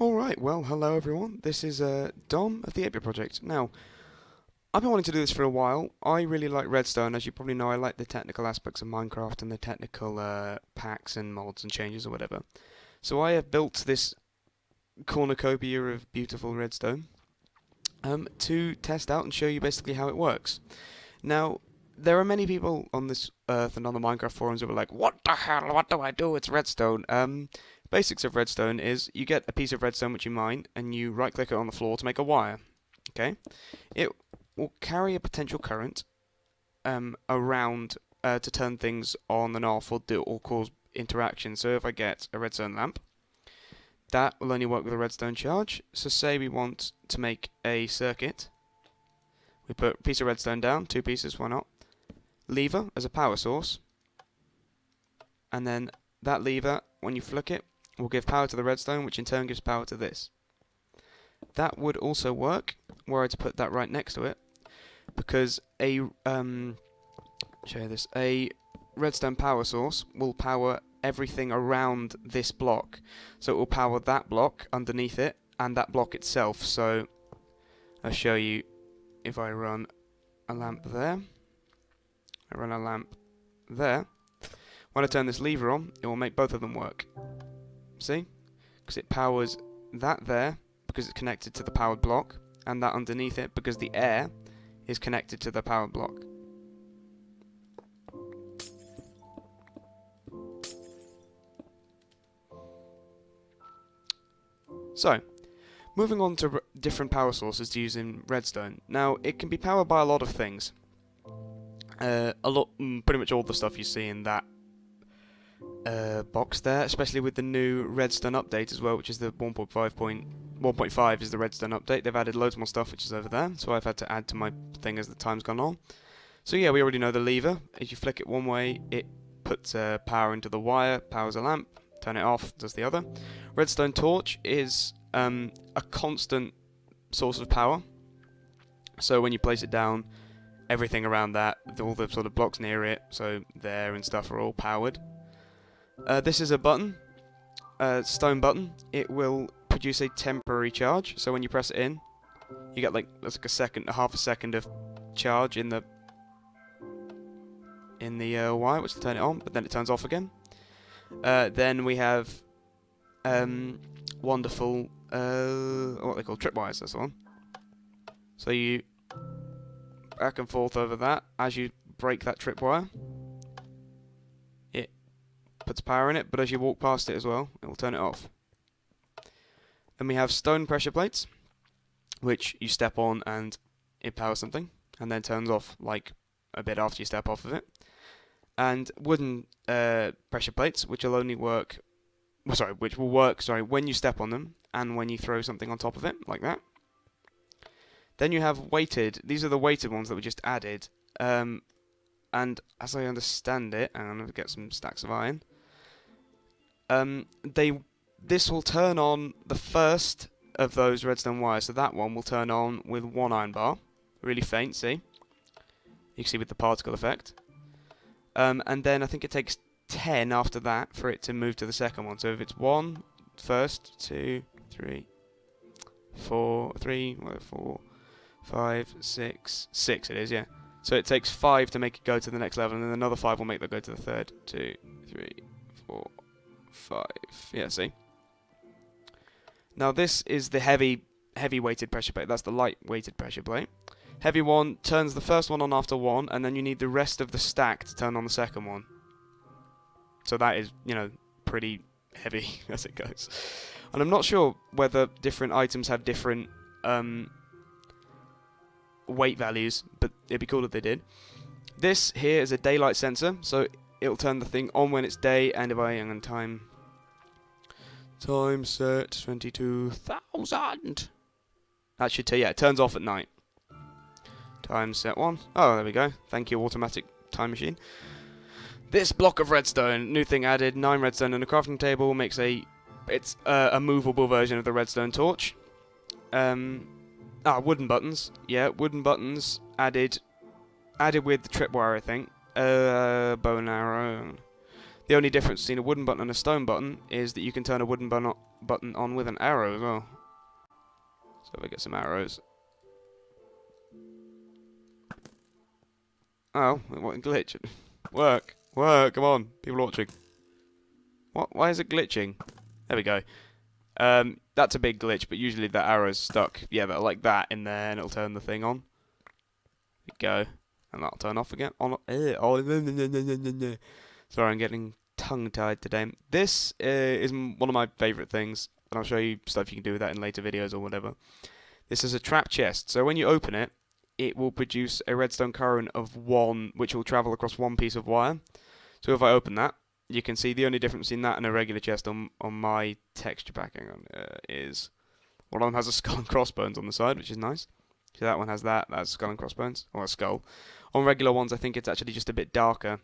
Alright, well, hello everyone. This is Dom of the 8-Bit Project. Now, I've been wanting to do this for a while. I really like Redstone. As you probably know, I like the technical aspects of Minecraft and the technical packs and mods and changes or whatever. So I have built this cornucopia of beautiful redstone to test out and show you basically how it works. Now, there are many people on this earth and on the Minecraft forums who are like, what the hell, what do I do? It's redstone. Basics of redstone is you get a piece of redstone which you mine and you right click it on the floor to make a wire. Okay? It will carry a potential current around to turn things on and off or cause interaction. So if I get a redstone lamp, that will only work with a redstone charge. So say we want to make a circuit. We put a piece of redstone down, 2 pieces, why not? Lever as a power source. And then that lever, when you flick it, will give power to the redstone, which in turn gives power to this. That would also work were I to put that right next to it, because a redstone power source will power everything around this block. So it will power that block underneath it and that block itself. So I'll show you if I run a lamp there. I run a lamp there. When I turn this lever on, it will make both of them work. See? Because it powers that there, because it's connected to the powered block, and that underneath it, because the air is connected to the powered block. So, moving on to different power sources to use in redstone. Now, it can be powered by a lot of things. Pretty much all the stuff you see in that box there, especially with the new Redstone update as well, which is the 1.5 is the Redstone update. They've added loads more stuff, which is over there, so I've had to add to my thing as the time's gone on. So yeah, we already know the lever. If you flick it one way, it puts power into the wire, powers a lamp. Turn it off, does the other. Redstone torch is a constant source of power. So when you place it down, everything around that, all the sort of blocks near it, so there and stuff, are all powered. This is a button, stone button. It will produce a temporary charge. So when you press it in, you get like half a second of charge in the wire, which will turn it on, but then it turns off again. Then we have wonderful what they call tripwires. That's the one. So you back and forth over that as you break that tripwire. It puts power in it, but as you walk past it as well, it will turn it off. Then we have stone pressure plates, which you step on and it powers something, and then turns off like a bit after you step off of it. And wooden pressure plates, which will only work, which will work when you step on them and when you throw something on top of it, like that. Then you have weighted. These are the weighted ones that we just added. And as I understand it, and I'm going to get some stacks of iron. This will turn on the first of those redstone wires. So that one will turn on with 1 iron bar, really faint. See, you can see with the particle effect. And then I think it takes 10 after that for it to move to the second one. So if it's 1 first, 2, 3, 4, 5, 6, 6 it is, yeah. So it takes 5 to make it go to the next level, and then another 5 will make that go to the third. 2, 3, 4, 5. Yeah, see? Now this is the heavy weighted pressure plate. That's the light weighted pressure plate. Heavy one turns the first one on after 1, and then you need the rest of the stack to turn on the second one. So that is, pretty heavy as it goes. And I'm not sure whether different items have different weight values, but it'd be cool if they did. This here is a daylight sensor, so it'll turn the thing on when it's day, and if I'm on time set 22,000. That should tell, yeah, it turns off at night. Time set 1. Oh, there we go. Thank you, automatic time machine. This block of redstone, new thing added, 9 redstone and a crafting table, makes it's a movable version of the redstone torch. Wooden buttons. Yeah, wooden buttons added with the tripwire, I think. Bow and arrow. The only difference between a wooden button and a stone button is that you can turn a wooden button on with an arrow as well. So if I get some arrows. Oh, what a glitch. Work, come on, people watching. What? Why is it glitching? There we go. That's a big glitch, but usually that arrow's stuck. Yeah, but like that in there, and it'll turn the thing on. There we go. And that'll turn off again. Sorry, I'm getting tongue-tied today. This is one of my favourite things, and I'll show you stuff you can do with that in later videos or whatever. This is a trap chest, so when you open it, it will produce a redstone current of 1, which will travel across 1 piece of wire. So if I open that, you can see the only difference in that and a regular chest on my texture packing is one of them has a skull and crossbones on the side, which is nice. So that one has that, that's skull and crossbones, or a skull. On regular ones, I think it's actually just a bit darker,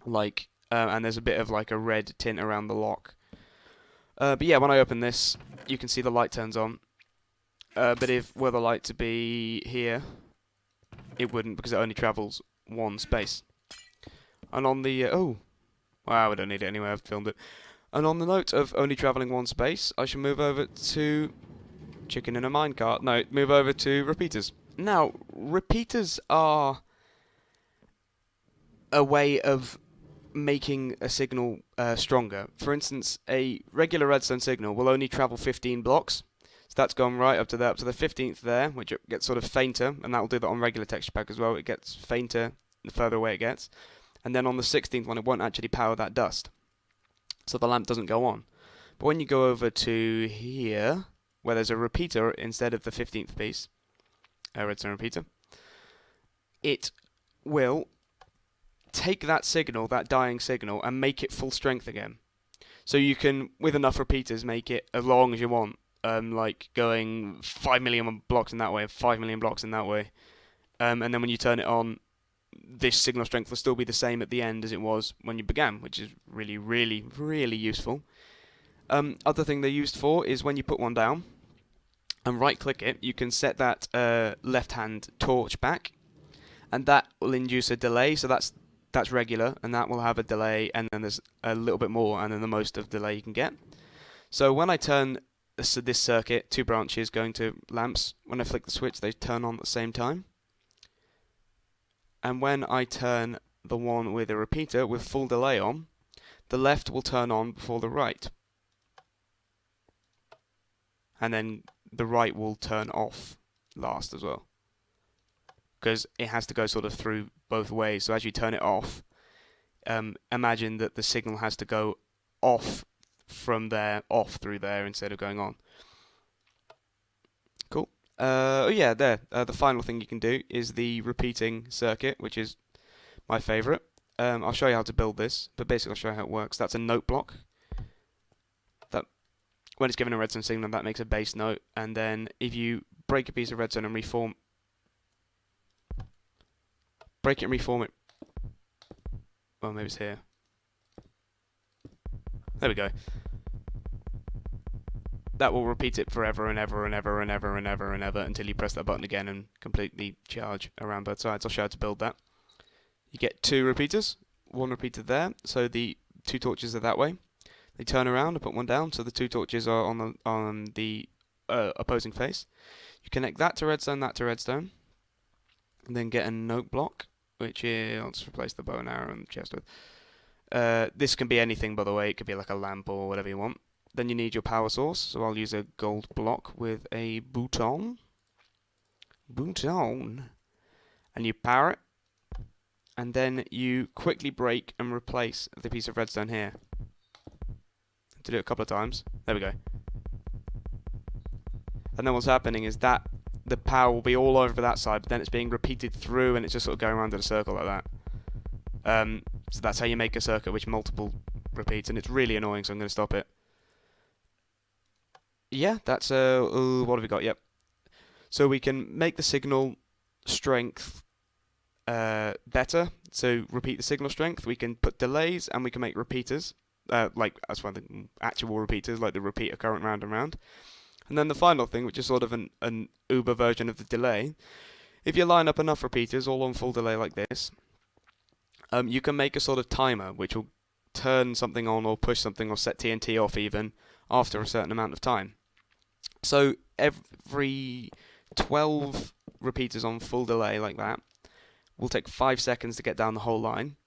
like, and there's a bit of like a red tint around the lock. But yeah, when I open this, you can see the light turns on. But if were the light to be here, it wouldn't because it only travels 1 space. And on the wow, I don't need it anyway. I've filmed it. And on the note of only travelling 1 space, I shall move over to chicken in a minecart. No, move over to repeaters. Now, repeaters are a way of making a signal stronger. For instance, a regular redstone signal will only travel 15 blocks. So that's gone right up to the 15th there, which it gets sort of fainter, and that will do that on regular texture pack as well. It gets fainter the further away it gets. And then on the 16th one, it won't actually power that dust. So the lamp doesn't go on. But when you go over to here, where there's a repeater instead of the 15th piece, a redstone repeater, it will take that signal, that dying signal, and make it full strength again. So you can, with enough repeaters, make it as long as you want. Like going 5 million blocks in that way, 5 million blocks in that way. And then when you turn it on, this signal strength will still be the same at the end as it was when you began, which is really, really, really useful. Other thing they're used for is when you put one down and right-click it, you can set that left-hand torch back, and that will induce a delay. So that's regular, and that will have a delay, and then there's a little bit more, and then the most of delay you can get. So when I turn this circuit, 2 branches going to lamps, when I flick the switch, they turn on at the same time. And when I turn the one with a repeater with full delay on, the left will turn on before the right. And then the right will turn off last as well. Because it has to go sort of through both ways. So as you turn it off, imagine that the signal has to go off from there, off through there instead of going on. Cool. Oh yeah, there. The final thing you can do is the repeating circuit, which is my favourite. I'll show you how to build this, but basically I'll show you how it works. That's a note block. That when it's given a redstone signal, that makes a base note, and then if you break a piece of redstone and break it and reform it. Well, maybe it's here. There we go. That will repeat it forever and ever and ever and ever and ever and ever until you press that button again and completely charge around both sides. I'll show you how to build that. You get 2 repeaters, 1 repeater there, so the 2 torches are that way. They turn around and put one down, so the 2 torches are on the opposing face. You connect that to redstone, and then get a note block, which is, I'll just replace the bow and arrow and the chest with. This can be anything, by the way. It could be like a lamp or whatever you want. Then you need your power source, so I'll use a gold block with a bouton. And you power it. And then you quickly break and replace the piece of redstone here. To do it a couple of times. There we go. And then what's happening is that the power will be all over that side, but then it's being repeated through, and it's just sort of going around in a circle like that. So that's how you make a circuit which multiple repeats, and it's really annoying, so I'm going to stop it. Yeah, that's what have we got? Yep. So we can make the signal strength better. So repeat the signal strength. We can put delays, and we can make repeaters. Like that's one of the actual repeaters, like the repeater current round and round. And then the final thing, which is sort of an uber version of the delay, if you line up enough repeaters all on full delay like this, you can make a sort of timer which will turn something on or push something or set TNT off even after a certain amount of time. So every 12 repeaters on full delay like that will take 5 seconds to get down the whole line.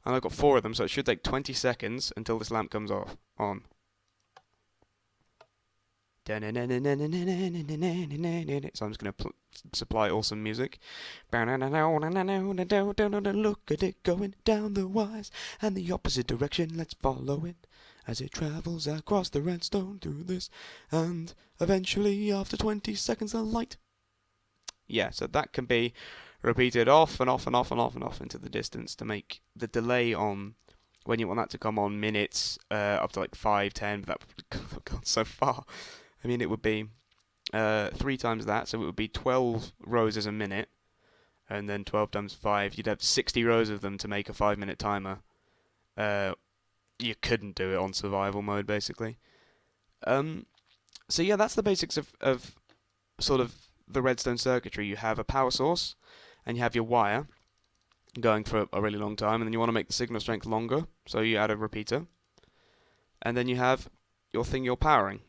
And I've got 4 of them, so it should take 20 seconds until this lamp comes on. So I'm just going to supply awesome music. Look at it going down the wires and the opposite direction. Let's follow it as it travels across the redstone through this. And eventually, after 20 seconds, the light. Yeah, so that can be repeated off and off and off and off and off into the distance to make the delay on when you want that to come on minutes up to like 5, 10, but that would go so far. I mean, it would be 3 times that, so it would be 12 roses a minute, and then 12 times 5, you'd have 60 rows of them to make a 5-minute timer. You couldn't do it on survival mode, basically. So yeah, that's the basics of sort of the redstone circuitry. You have a power source, and you have your wire going for a really long time, and then you want to make the signal strength longer, so you add a repeater. And then you have your thing you're powering.